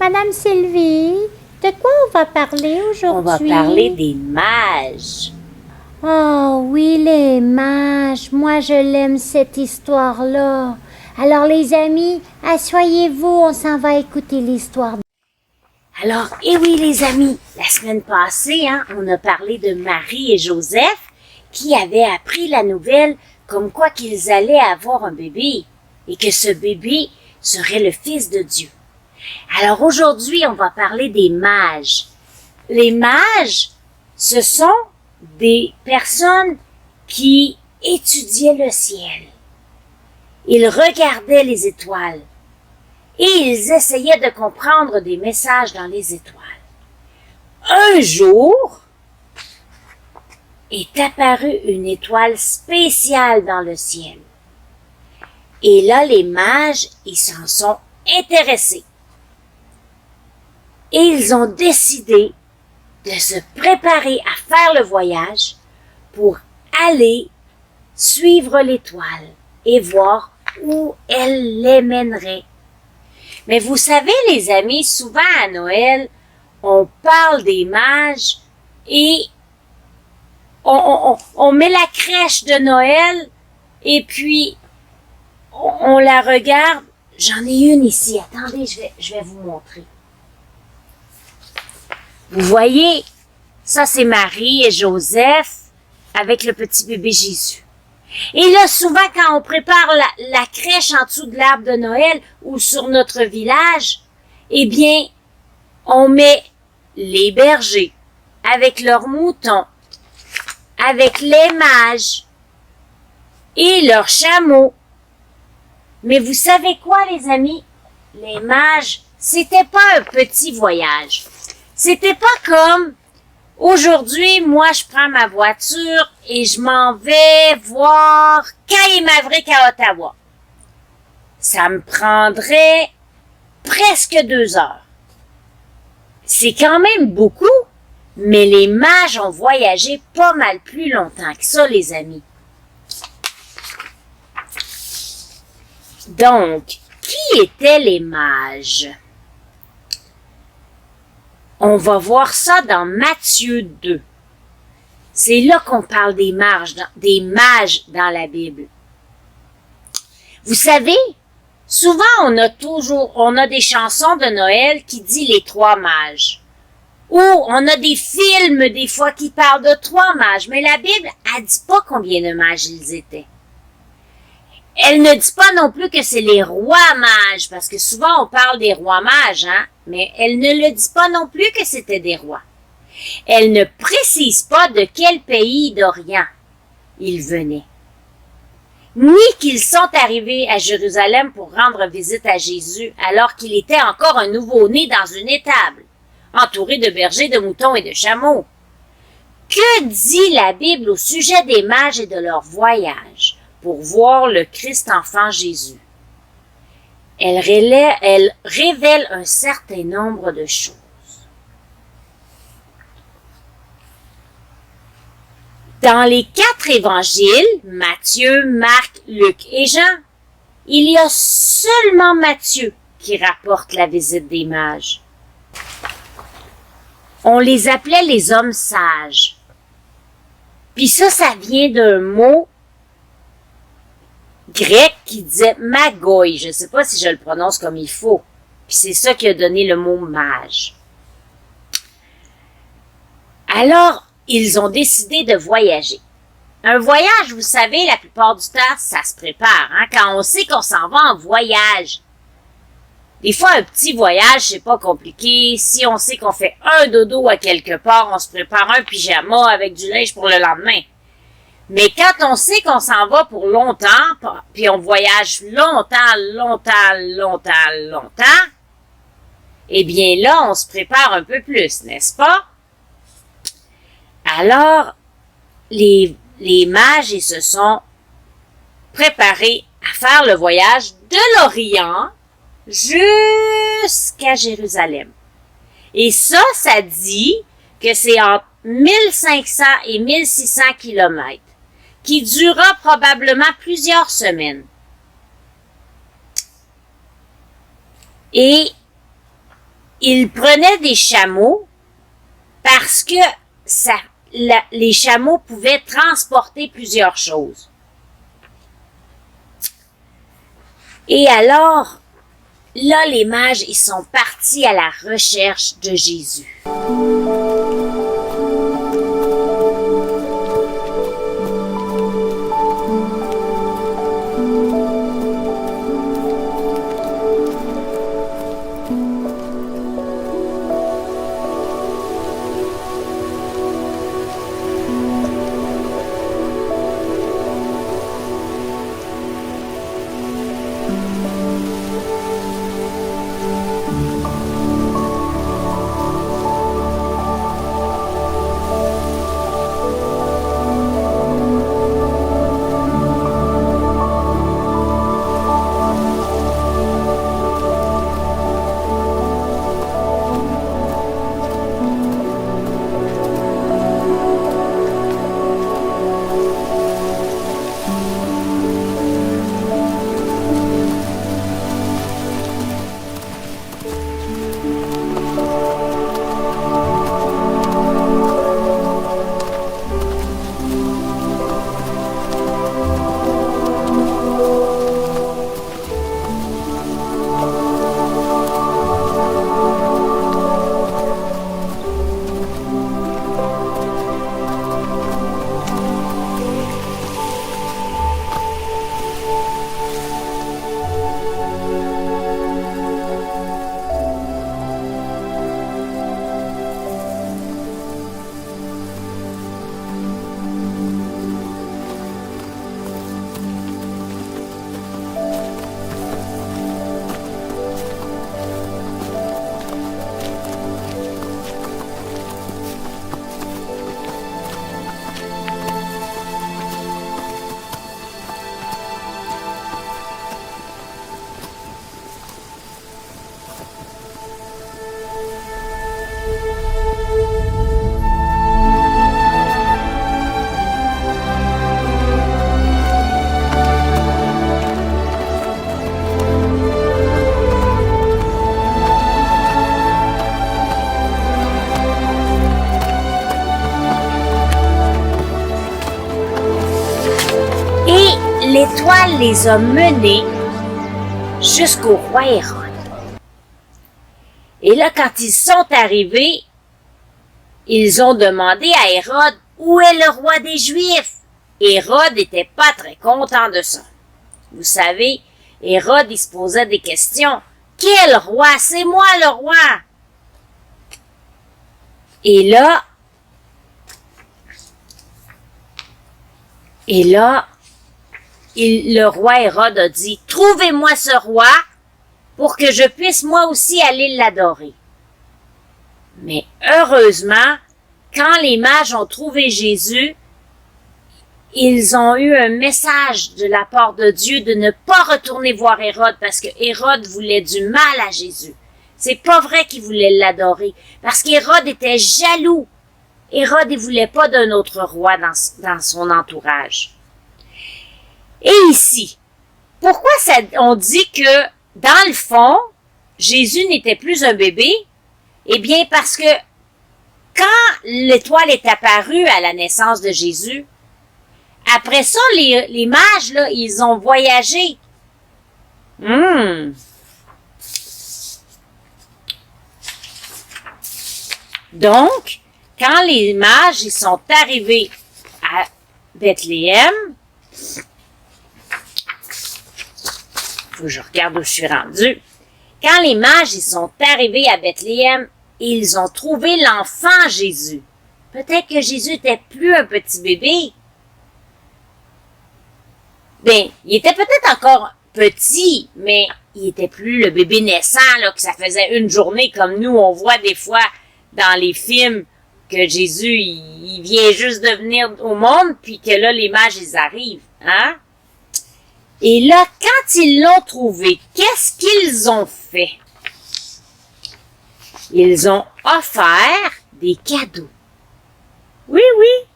Madame Sylvie, de quoi on va parler aujourd'hui? On va parler des mages. Oh oui, les mages. Moi, je l'aime, cette histoire-là. Alors, les amis, asseyez-vous, on s'en va écouter l'histoire. Alors, oui les amis, la semaine passée, on a parlé de Marie et Joseph qui avaient appris la nouvelle comme quoi qu'ils allaient avoir un bébé et que ce bébé serait le Fils de Dieu. Alors aujourd'hui, on va parler des mages. Les mages, ce sont des personnes qui étudiaient le ciel. Ils regardaient les étoiles et ils essayaient de comprendre des messages dans les étoiles. Un jour, est apparue une étoile spéciale dans le ciel. Et là, les mages, ils s'en sont intéressés. Et ils ont décidé de se préparer à faire le voyage pour aller suivre l'étoile et voir où elle les mènerait. Mais vous savez, les amis, souvent à Noël, on parle des mages et on met la crèche de Noël et puis on la regarde. J'en ai une ici. Attendez, je vais vous montrer. Vous voyez, ça c'est Marie et Joseph avec le petit bébé Jésus. Et là, souvent, quand on prépare la crèche en dessous de l'arbre de Noël ou sur notre village, eh bien, on met les bergers avec leurs moutons, avec les mages et leurs chameaux. Mais vous savez quoi, les amis? Les mages, c'était pas un petit voyage. C'était pas comme aujourd'hui, moi, je prends ma voiture et je m'en vais voir Kay Maverick à Ottawa. Ça me prendrait presque 2 heures. C'est quand même beaucoup, mais les mages ont voyagé pas mal plus longtemps que ça, les amis. Donc, qui étaient les mages? On va voir ça dans Matthieu 2. C'est là qu'on parle des mages dans la Bible. Vous savez, souvent on a des chansons de Noël qui disent les 3 mages. Ou on a des films des fois qui parlent de 3 mages, mais la Bible, elle dit pas combien de mages ils étaient. Elle ne dit pas non plus que c'est les rois mages, parce que souvent on parle des rois mages, mais elle ne le dit pas non plus que c'était des rois. Elle ne précise pas de quel pays d'Orient ils venaient, ni qu'ils sont arrivés à Jérusalem pour rendre visite à Jésus alors qu'il était encore un nouveau-né dans une étable, entouré de bergers, de moutons et de chameaux. Que dit la Bible au sujet des mages et de leur voyage pour voir le Christ enfant Jésus? Elle révèle un certain nombre de choses. Dans les 4 évangiles, Matthieu, Marc, Luc et Jean, il y a seulement Matthieu qui rapporte la visite des mages. On les appelait les hommes sages. Puis ça vient d'un mot grec qui disait magoi. Je ne sais pas si je le prononce comme il faut. Puis c'est ça qui a donné le mot mage. Alors, ils ont décidé de voyager. Un voyage, vous savez, la plupart du temps, ça se prépare. Quand on sait qu'on s'en va en voyage. Des fois, un petit voyage, c'est pas compliqué. Si on sait qu'on fait un dodo à quelque part, on se prépare un pyjama avec du linge pour le lendemain. Mais quand on sait qu'on s'en va pour longtemps, puis on voyage longtemps, eh bien là, on se prépare un peu plus, n'est-ce pas? Alors, les mages, ils se sont préparés à faire le voyage de l'Orient jusqu'à Jérusalem. Et ça dit que c'est entre 1500 et 1600 kilomètres, qui durera probablement plusieurs semaines. Et ils prenaient des chameaux parce que les chameaux pouvaient transporter plusieurs choses. Et alors, là, les mages, ils sont partis à la recherche de Jésus. L'étoile les a menés jusqu'au roi Hérode. Et là, quand ils sont arrivés, ils ont demandé à Hérode où est le roi des Juifs. Hérode n'était pas très content de ça. Vous savez, Hérode, il se posait des questions. Quel roi? C'est moi le roi! Et là, le roi Hérode a dit, « Trouvez-moi ce roi pour que je puisse moi aussi aller l'adorer. » Mais heureusement, quand les mages ont trouvé Jésus, ils ont eu un message de la part de Dieu de ne pas retourner voir Hérode parce que Hérode voulait du mal à Jésus. C'est pas vrai qu'il voulait l'adorer parce qu'Hérode était jaloux. Hérode, il voulait pas d'un autre roi dans son entourage. Et ici, pourquoi on dit que, dans le fond, Jésus n'était plus un bébé? Eh bien, parce que quand l'étoile est apparue à la naissance de Jésus, après ça, les mages, là, ils ont voyagé. Donc, quand les mages ils sont arrivés à Bethléem, faut que je regarde où je suis rendue. Quand les mages ils sont arrivés à Bethléem, ils ont trouvé l'enfant Jésus. Peut-être que Jésus n'était plus un petit bébé. Ben, il était peut-être encore petit, mais il était plus le bébé naissant, là, que ça faisait une journée comme nous, on voit des fois dans les films que Jésus, il vient juste de venir au monde, puis que là, les mages, ils arrivent, hein? Et là, quand ils l'ont trouvé, qu'est-ce qu'ils ont fait? Ils ont offert des cadeaux. Oui, oui.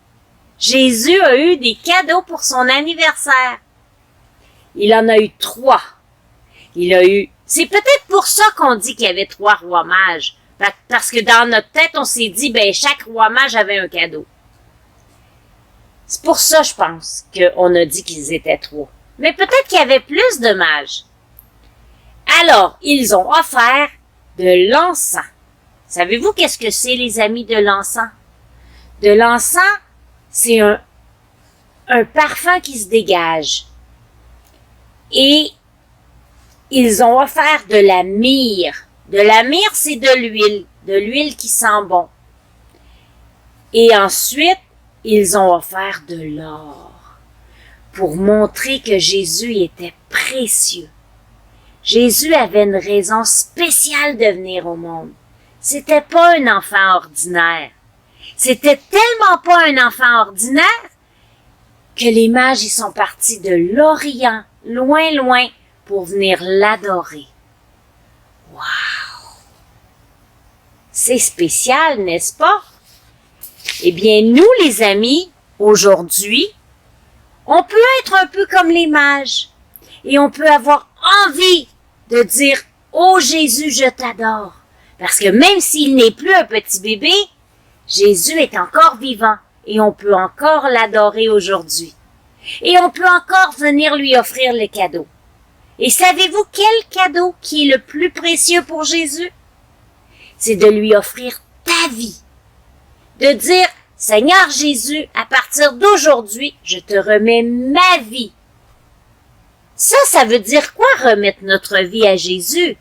Jésus a eu des cadeaux pour son anniversaire. Il en a eu 3. C'est peut-être pour ça qu'on dit qu'il y avait 3 rois mages. Parce que dans notre tête, on s'est dit, ben, chaque roi mage avait un cadeau. C'est pour ça, je pense, qu'on a dit qu'ils étaient 3. Mais peut-être qu'il y avait plus de mages. Alors, ils ont offert de l'encens. Savez-vous qu'est-ce que c'est, les amis, de l'encens? De l'encens, c'est un parfum qui se dégage. Et ils ont offert de la myrrhe. De la myrrhe, c'est de l'huile qui sent bon. Et ensuite, ils ont offert de l'or pour montrer que Jésus était précieux. Jésus avait une raison spéciale de venir au monde. C'était pas un enfant ordinaire. C'était tellement pas un enfant ordinaire que les mages y sont partis de l'Orient, loin, loin, pour venir l'adorer. Wow! C'est spécial, n'est-ce pas? Eh bien, nous, les amis, aujourd'hui, on peut être un peu comme les mages et on peut avoir envie de dire « Oh Jésus, je t'adore ». Parce que même s'il n'est plus un petit bébé, Jésus est encore vivant et on peut encore l'adorer aujourd'hui. Et on peut encore venir lui offrir les cadeaux. Et savez-vous quel cadeau qui est le plus précieux pour Jésus? C'est de lui offrir ta vie. De dire, Seigneur Jésus, à partir d'aujourd'hui, je te remets ma vie. Ça veut dire quoi remettre notre vie à Jésus?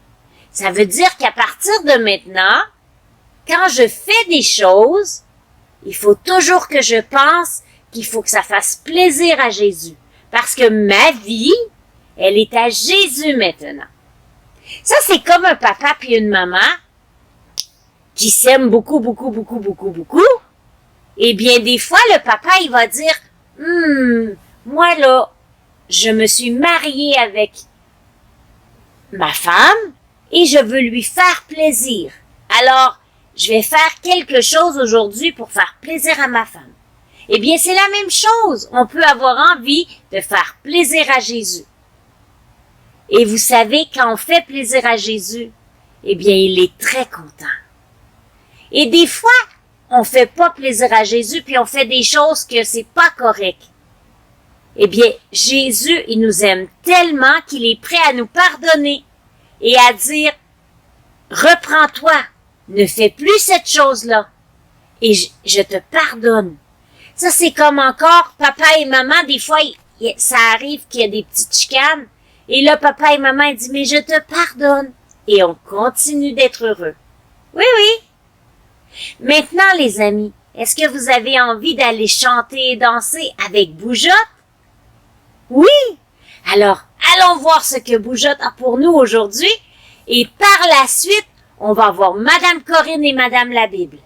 Ça veut dire qu'à partir de maintenant, quand je fais des choses, il faut toujours que je pense qu'il faut que ça fasse plaisir à Jésus. Parce que ma vie, elle est à Jésus maintenant. Ça, c'est comme un papa puis une maman qui s'aiment beaucoup, beaucoup, beaucoup, beaucoup, beaucoup. Eh bien, des fois, le papa, il va dire, moi là, je me suis marié avec ma femme et je veux lui faire plaisir. Alors, je vais faire quelque chose aujourd'hui pour faire plaisir à ma femme. Eh bien, c'est la même chose. On peut avoir envie de faire plaisir à Jésus. Et vous savez, quand on fait plaisir à Jésus, eh bien, il est très content. Et des fois, on fait pas plaisir à Jésus, puis on fait des choses que c'est pas correct. Eh bien, Jésus, il nous aime tellement qu'il est prêt à nous pardonner et à dire, reprends-toi, ne fais plus cette chose-là et je te pardonne. Ça, c'est comme encore papa et maman, des fois, ça arrive qu'il y a des petites chicanes et là, papa et maman disent, mais je te pardonne et on continue d'être heureux. Oui, oui. Maintenant, les amis, est-ce que vous avez envie d'aller chanter et danser avec Boujotte? Oui! Alors, allons voir ce que Boujotte a pour nous aujourd'hui et par la suite, on va voir Madame Corinne et Madame la Bible.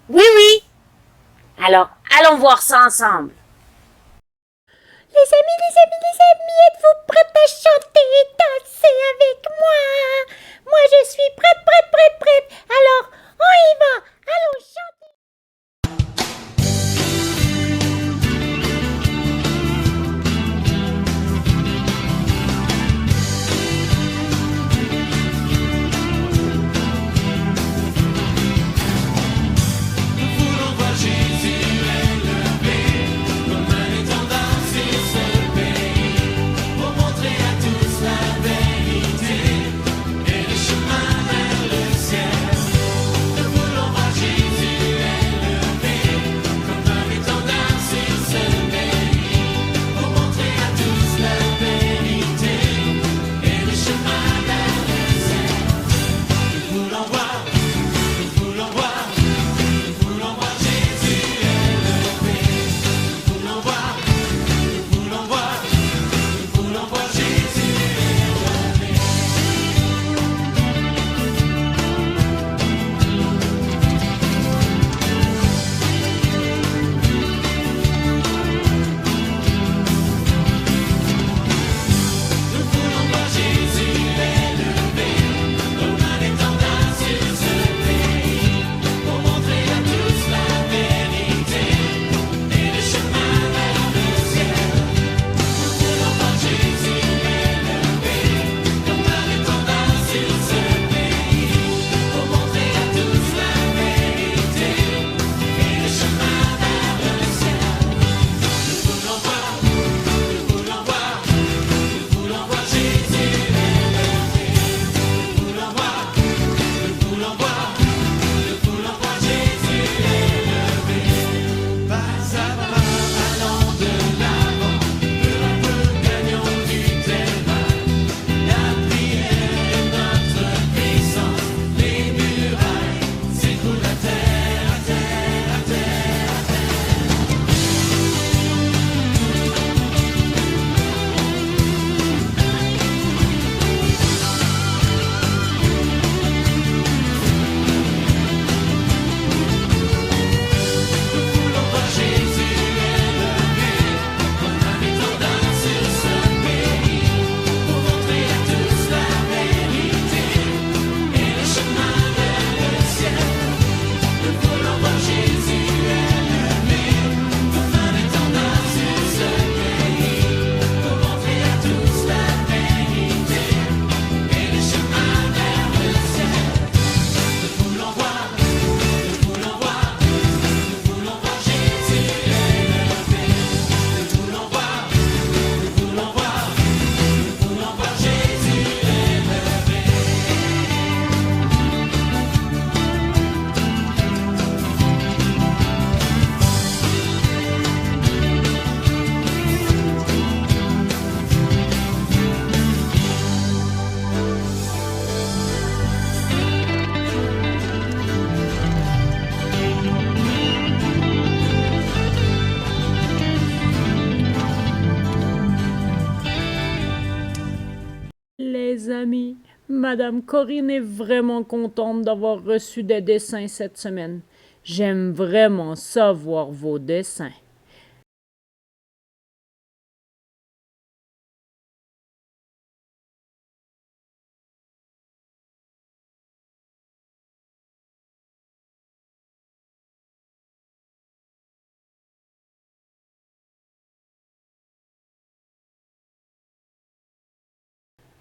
Oui, oui! Alors, allons voir ça ensemble. Les amis, êtes-vous prêtes à chanter et danser avec moi? Moi, je suis prête. Alors, on y va! Allons chanter! Nous voulons voir Jésus élevé, les amis. Madame Corinne est vraiment contente d'avoir reçu des dessins cette semaine. J'aime vraiment ça voir vos dessins.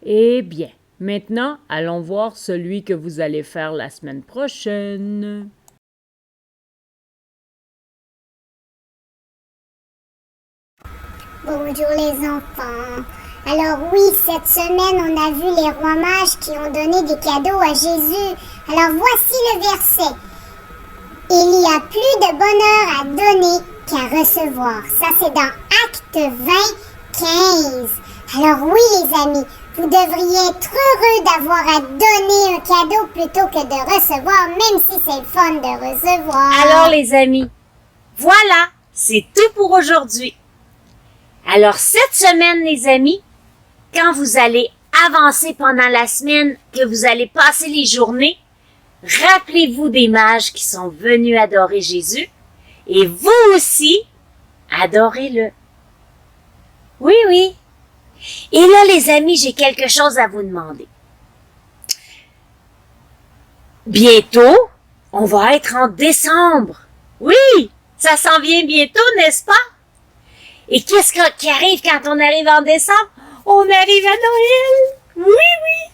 Eh bien, maintenant, allons voir celui que vous allez faire la semaine prochaine. Bonjour les enfants. Alors oui, cette semaine, on a vu les rois mages qui ont donné des cadeaux à Jésus. Alors voici le verset. Il y a plus de bonheur à donner qu'à recevoir. Ça, c'est dans Acte 20, 15. Alors oui, les amis, vous devriez être heureux d'avoir à donner un cadeau plutôt que de recevoir, même si c'est le fun de recevoir. Alors les amis, voilà, c'est tout pour aujourd'hui. Alors cette semaine, les amis, quand vous allez avancer pendant la semaine, que vous allez passer les journées, rappelez-vous des mages qui sont venus adorer Jésus et vous aussi, adorez-le. Oui, oui. Et là, les amis, j'ai quelque chose à vous demander. Bientôt, on va être en décembre. Oui, ça s'en vient bientôt, n'est-ce pas? Et qu'est-ce qui arrive quand on arrive en décembre? On arrive à Noël. Oui, oui.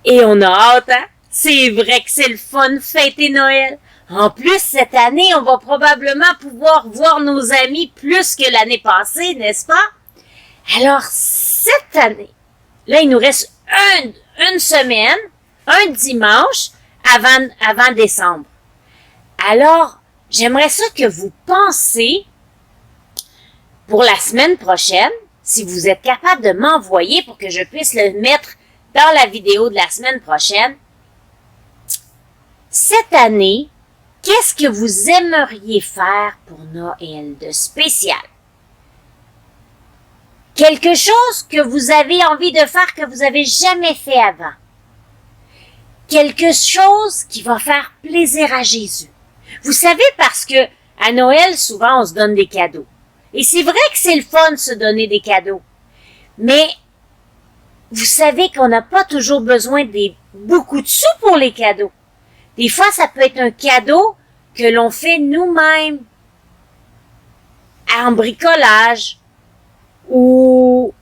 Et on a hâte, hein? C'est vrai que c'est le fun, fêter Noël. En plus, cette année, on va probablement pouvoir voir nos amis plus que l'année passée, n'est-ce pas? Alors, cette année, là, il nous reste une semaine, un dimanche avant décembre. Alors, j'aimerais ça que vous pensiez pour la semaine prochaine, si vous êtes capable de m'envoyer pour que je puisse le mettre dans la vidéo de la semaine prochaine. Cette année, qu'est-ce que vous aimeriez faire pour Noël de spécial? Quelque chose que vous avez envie de faire que vous avez jamais fait avant. Quelque chose qui va faire plaisir à Jésus. Vous savez, parce que à Noël, souvent, on se donne des cadeaux. Et c'est vrai que c'est le fun de se donner des cadeaux. Mais vous savez qu'on n'a pas toujours besoin de beaucoup de sous pour les cadeaux. Des fois, ça peut être un cadeau que l'on fait nous-mêmes en bricolage ou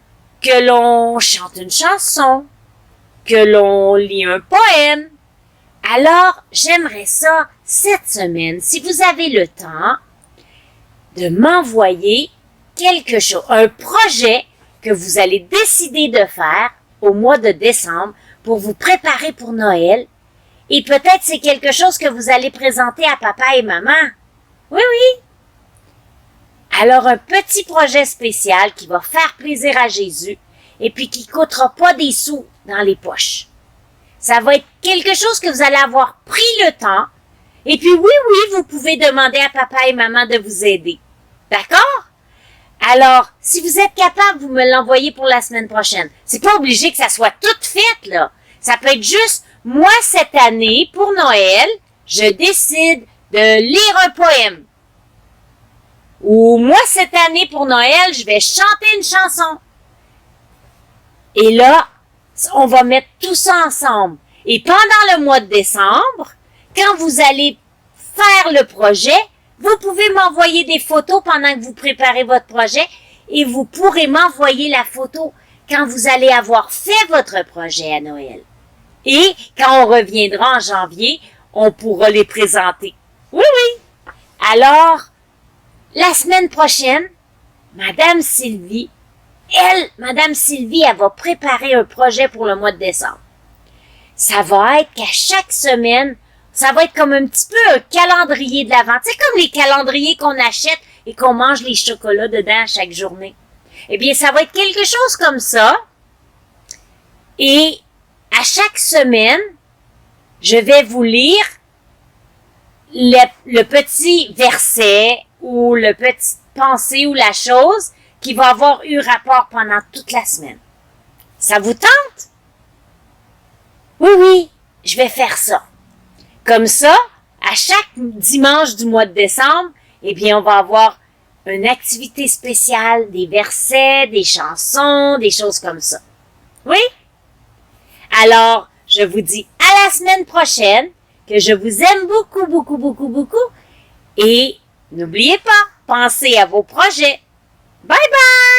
que l'on chante une chanson, que l'on lit un poème. Alors, j'aimerais ça cette semaine, si vous avez le temps, de m'envoyer quelque chose, un projet que vous allez décider de faire au mois de décembre pour vous préparer pour Noël. Et peut-être c'est quelque chose que vous allez présenter à papa et maman. Oui, oui. Alors un petit projet spécial qui va faire plaisir à Jésus et puis qui coûtera pas des sous dans les poches. Ça va être quelque chose que vous allez avoir pris le temps. Et puis oui, vous pouvez demander à papa et maman de vous aider. D'accord? Alors, si vous êtes capable, vous me l'envoyez pour la semaine prochaine. C'est pas obligé que ça soit tout fait, là. Ça peut être juste, moi, cette année, pour Noël, je décide de lire un poème. Ou moi, cette année, pour Noël, je vais chanter une chanson. Et là, on va mettre tout ça ensemble. Et pendant le mois de décembre, quand vous allez faire le projet, vous pouvez m'envoyer des photos pendant que vous préparez votre projet et vous pourrez m'envoyer la photo quand vous allez avoir fait votre projet à Noël. Et quand on reviendra en janvier, on pourra les présenter. Oui, oui. Alors, la semaine prochaine, Madame Sylvie, elle va préparer un projet pour le mois de décembre. Ça va être qu'à chaque semaine, ça va être comme un petit peu un calendrier de l'Avent. C'est comme les calendriers qu'on achète et qu'on mange les chocolats dedans chaque journée. Eh bien, ça va être quelque chose comme ça. Et à chaque semaine, je vais vous lire le petit verset ou le petit pensée ou la chose qui va avoir eu rapport pendant toute la semaine. Ça vous tente? Oui, je vais faire ça. Comme ça, à chaque dimanche du mois de décembre, eh bien, on va avoir une activité spéciale, des versets, des chansons, des choses comme ça. Oui? Alors, je vous dis à la semaine prochaine, que je vous aime beaucoup, beaucoup, beaucoup, beaucoup. Et n'oubliez pas, pensez à vos projets. Bye bye!